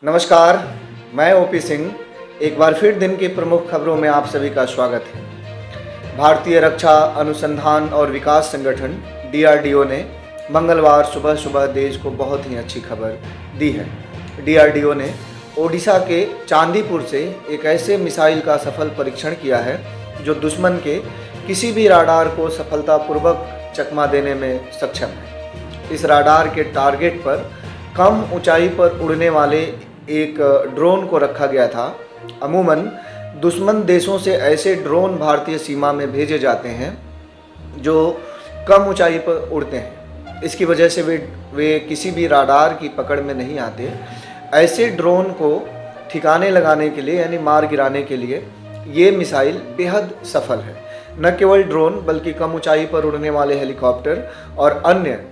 नमस्कार, मैं ओपी सिंह। एक बार फिर दिन की प्रमुख खबरों में आप सभी का स्वागत है। भारतीय रक्षा अनुसंधान और विकास संगठन DRDO ने मंगलवार सुबह सुबह देश को बहुत ही अच्छी खबर दी है। DRDO ने ओडिशा के चांदीपुर से एक ऐसे मिसाइल का सफल परीक्षण किया है जो दुश्मन के किसी भी राडार को सफलतापूर्वक चकमा देने में सक्षम है। इस राडार के टारगेट पर कम ऊंचाई पर उड़ने वाले एक ड्रोन को रखा गया था। अमूमन दुश्मन देशों से ऐसे ड्रोन भारतीय सीमा में भेजे जाते हैं जो कम ऊंचाई पर उड़ते हैं। इसकी वजह से वे किसी भी राडार की पकड़ में नहीं आते। ऐसे ड्रोन को ठिकाने लगाने के लिए यानी मार गिराने के लिए ये मिसाइल बेहद सफल है। न केवल ड्रोन बल्कि कम ऊंचाई पर उड़ने वाले हेलीकॉप्टर और अन्य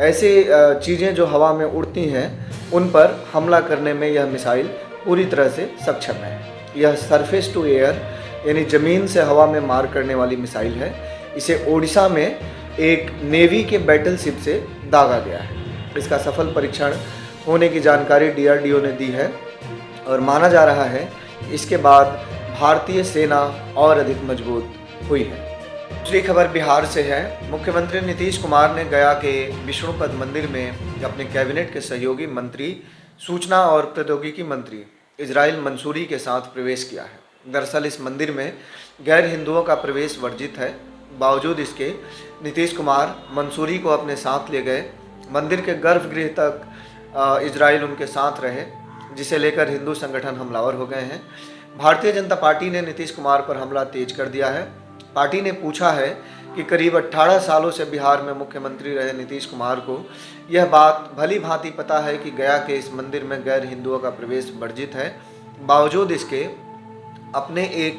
ऐसे चीज़ें जो हवा में उड़ती हैं उन पर हमला करने में यह मिसाइल पूरी तरह से सक्षम है। यह सरफेस टू एयर यानी ज़मीन से हवा में मार करने वाली मिसाइल है। इसे ओडिशा में एक नेवी के बैटल शिप से दागा गया है। इसका सफल परीक्षण होने की जानकारी DRDO ने दी है और माना जा रहा है इसके बाद भारतीय सेना और अधिक मजबूत हुई है। दूसरी खबर बिहार से है। मुख्यमंत्री नीतीश कुमार ने गया के विष्णुपद मंदिर में अपने कैबिनेट के सहयोगी मंत्री सूचना और प्रौद्योगिकी मंत्री इजराइल मंसूरी के साथ प्रवेश किया है। दरअसल इस मंदिर में गैर हिंदुओं का प्रवेश वर्जित है। बावजूद इसके नीतीश कुमार मंसूरी को अपने साथ ले गए। मंदिर के गर्भगृह तक इजराइल उनके साथ रहे, जिसे लेकर हिंदू संगठन हमलावर हो गए हैं। भारतीय जनता पार्टी ने नीतीश कुमार पर हमला तेज कर दिया है। पार्टी ने पूछा है कि करीब 18 सालों से बिहार में मुख्यमंत्री रहे नीतीश कुमार को यह बात भली भांति पता है कि गया के इस मंदिर में गैर हिंदुओं का प्रवेश वर्जित है। बावजूद इसके अपने एक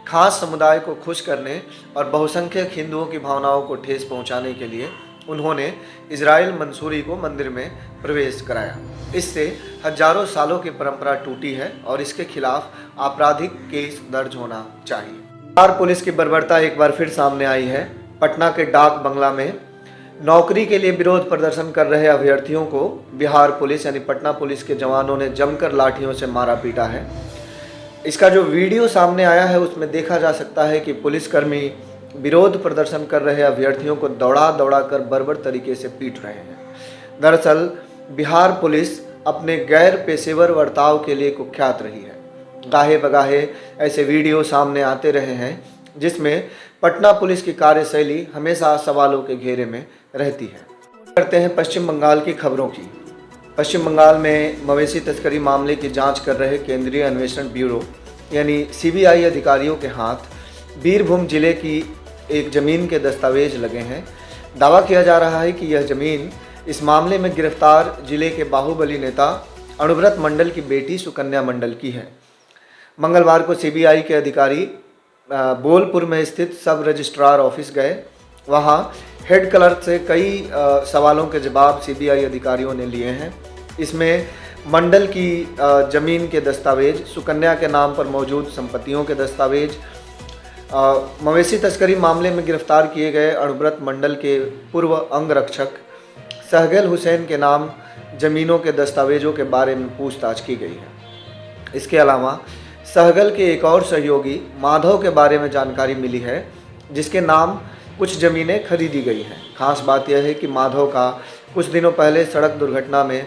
खास समुदाय को खुश करने और बहुसंख्यक हिंदुओं की भावनाओं को ठेस पहुंचाने के लिए उन्होंने इजराइल मंसूरी को मंदिर में प्रवेश कराया। इससे हजारों सालों की परंपरा टूटी है और इसके खिलाफ आपराधिक केस दर्ज होना चाहिए। बिहार पुलिस की बर्बरता एक बार फिर सामने आई है। पटना के डाक बंगला में नौकरी के लिए विरोध प्रदर्शन कर रहे अभ्यर्थियों को बिहार पुलिस यानी पटना पुलिस के जवानों ने जमकर लाठियों से मारा पीटा है। इसका जो वीडियो सामने आया है उसमें देखा जा सकता है कि पुलिसकर्मी विरोध प्रदर्शन कर रहे अभ्यर्थियों को दौड़ा दौड़ा कर बर्बर तरीके से पीट रहे हैं। दरअसल बिहार पुलिस अपने गैर पेशेवर बर्ताव के लिए कुख्यात रही है। गाहे बगाहे ऐसे वीडियो सामने आते रहे हैं जिसमें पटना पुलिस की कार्यशैली हमेशा सवालों के घेरे में रहती है। करते हैं पश्चिम बंगाल की खबरों की। पश्चिम बंगाल में मवेशी तस्करी मामले की जांच कर रहे केंद्रीय अन्वेषण ब्यूरो यानी CBI अधिकारियों के हाथ बीरभूम जिले की एक ज़मीन के दस्तावेज लगे हैं। दावा किया जा रहा है कि यह ज़मीन इस मामले में गिरफ्तार जिले के बाहुबली नेता अनुव्रत मंडल की बेटी सुकन्या मंडल की है। मंगलवार को CBI के अधिकारी बोलपुर में स्थित सब रजिस्ट्रार ऑफिस गए। वहां हेड क्लर्क से कई सवालों के जवाब CBI अधिकारियों ने लिए हैं। इसमें मंडल की ज़मीन के दस्तावेज, सुकन्या के नाम पर मौजूद संपत्तियों के दस्तावेज, मवेशी तस्करी मामले में गिरफ्तार किए गए अनुव्रत मंडल के पूर्व अंगरक्षक सहगल हुसैन के नाम ज़मीनों के दस्तावेजों के बारे में पूछताछ की गई है। इसके अलावा सहगल के एक और सहयोगी माधव के बारे में जानकारी मिली है, जिसके नाम कुछ ज़मीनें खरीदी गई हैं। खास बात यह है कि माधव का कुछ दिनों पहले सड़क दुर्घटना में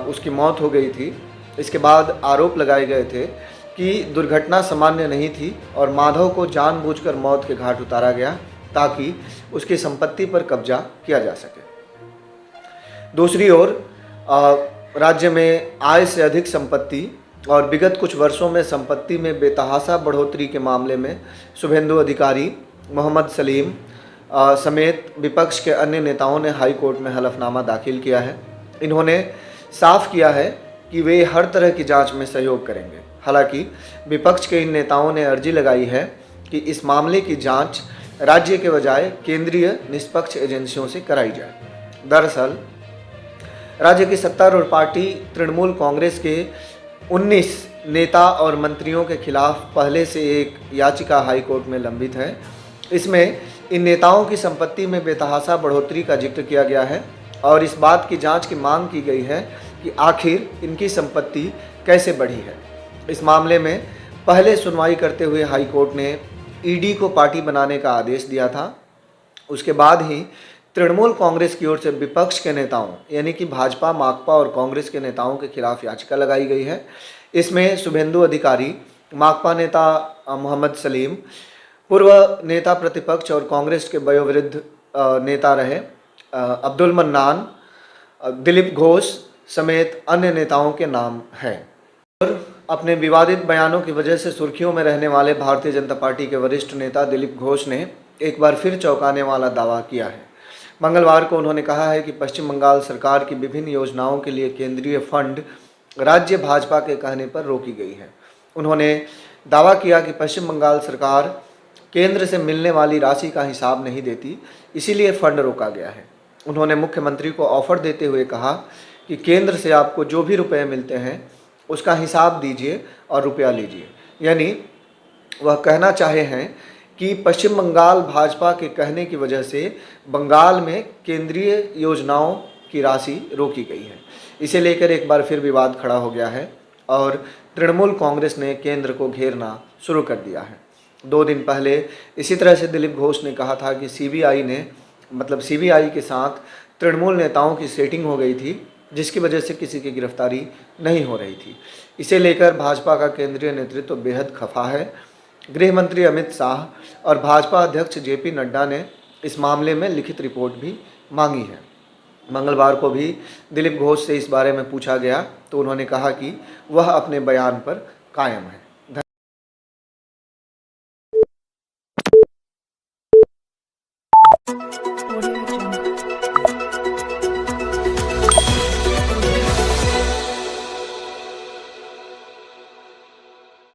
उसकी मौत हो गई थी। इसके बाद आरोप लगाए गए थे कि दुर्घटना सामान्य नहीं थी और माधव को जानबूझकर मौत के घाट उतारा गया ताकि उसकी संपत्ति पर कब्जा किया जा सके। दूसरी ओर राज्य में आय से अधिक संपत्ति और विगत कुछ वर्षों में संपत्ति में बेतहाशा बढ़ोतरी के मामले में शुभेंदु अधिकारी, मोहम्मद सलीम समेत विपक्ष के अन्य नेताओं ने हाई कोर्ट में हलफनामा दाखिल किया है। इन्होंने साफ किया है कि वे हर तरह की जांच में सहयोग करेंगे। हालांकि विपक्ष के इन नेताओं ने अर्जी लगाई है कि इस मामले की जांच राज्य के बजाय केंद्रीय निष्पक्ष एजेंसियों से कराई जाए। दरअसल राज्य की सत्तारूढ़ पार्टी तृणमूल कांग्रेस के 19 नेता और मंत्रियों के खिलाफ पहले से एक याचिका हाईकोर्ट में लंबित है। इसमें इन नेताओं की संपत्ति में बेतहाशा बढ़ोतरी का जिक्र किया गया है और इस बात की जांच की मांग की गई है कि आखिर इनकी संपत्ति कैसे बढ़ी है। इस मामले में पहले सुनवाई करते हुए हाई कोर्ट ने ईडी को पार्टी बनाने का आदेश दिया था। उसके बाद ही तृणमूल कांग्रेस की ओर से विपक्ष के नेताओं यानी कि भाजपा, माकपा और कांग्रेस के नेताओं के खिलाफ याचिका लगाई गई है। इसमें शुभेंदु अधिकारी, माकपा नेता मोहम्मद सलीम, पूर्व नेता प्रतिपक्ष और कांग्रेस के वयोवृद्ध नेता रहे अब्दुल मन्नान, दिलीप घोष समेत अन्य नेताओं के नाम हैं। और अपने विवादित बयानों की वजह से सुर्खियों में रहने वाले भारतीय जनता पार्टी के वरिष्ठ नेता दिलीप घोष ने एक बार फिर चौंकाने वाला दावा किया है। मंगलवार को उन्होंने कहा है कि पश्चिम बंगाल सरकार की विभिन्न योजनाओं के लिए केंद्रीय फंड राज्य भाजपा के कहने पर रोकी गई है। उन्होंने दावा किया कि पश्चिम बंगाल सरकार केंद्र से मिलने वाली राशि का हिसाब नहीं देती, इसीलिए फंड रोका गया है। उन्होंने मुख्यमंत्री को ऑफर देते हुए कहा कि केंद्र से आपको जो भी रुपए मिलते हैं उसका हिसाब दीजिए और रुपया लीजिए। यानी वह कहना चाहे हैं कि पश्चिम बंगाल भाजपा के कहने की वजह से बंगाल में केंद्रीय योजनाओं की राशि रोकी गई है। इसे लेकर एक बार फिर विवाद खड़ा हो गया है और तृणमूल कांग्रेस ने केंद्र को घेरना शुरू कर दिया है। 2 दिन पहले इसी तरह से दिलीप घोष ने कहा था कि सीबीआई के साथ तृणमूल नेताओं की सेटिंग हो गई थी, जिसकी वजह से किसी की गिरफ्तारी नहीं हो रही थी। इसे लेकर भाजपा का केंद्रीय नेतृत्व बेहद खफा है। गृह मंत्री अमित शाह और भाजपा अध्यक्ष जेपी नड्डा ने इस मामले में लिखित रिपोर्ट भी मांगी है। मंगलवार को भी दिलीप घोष से इस बारे में पूछा गया तो उन्होंने कहा कि वह अपने बयान पर कायम है।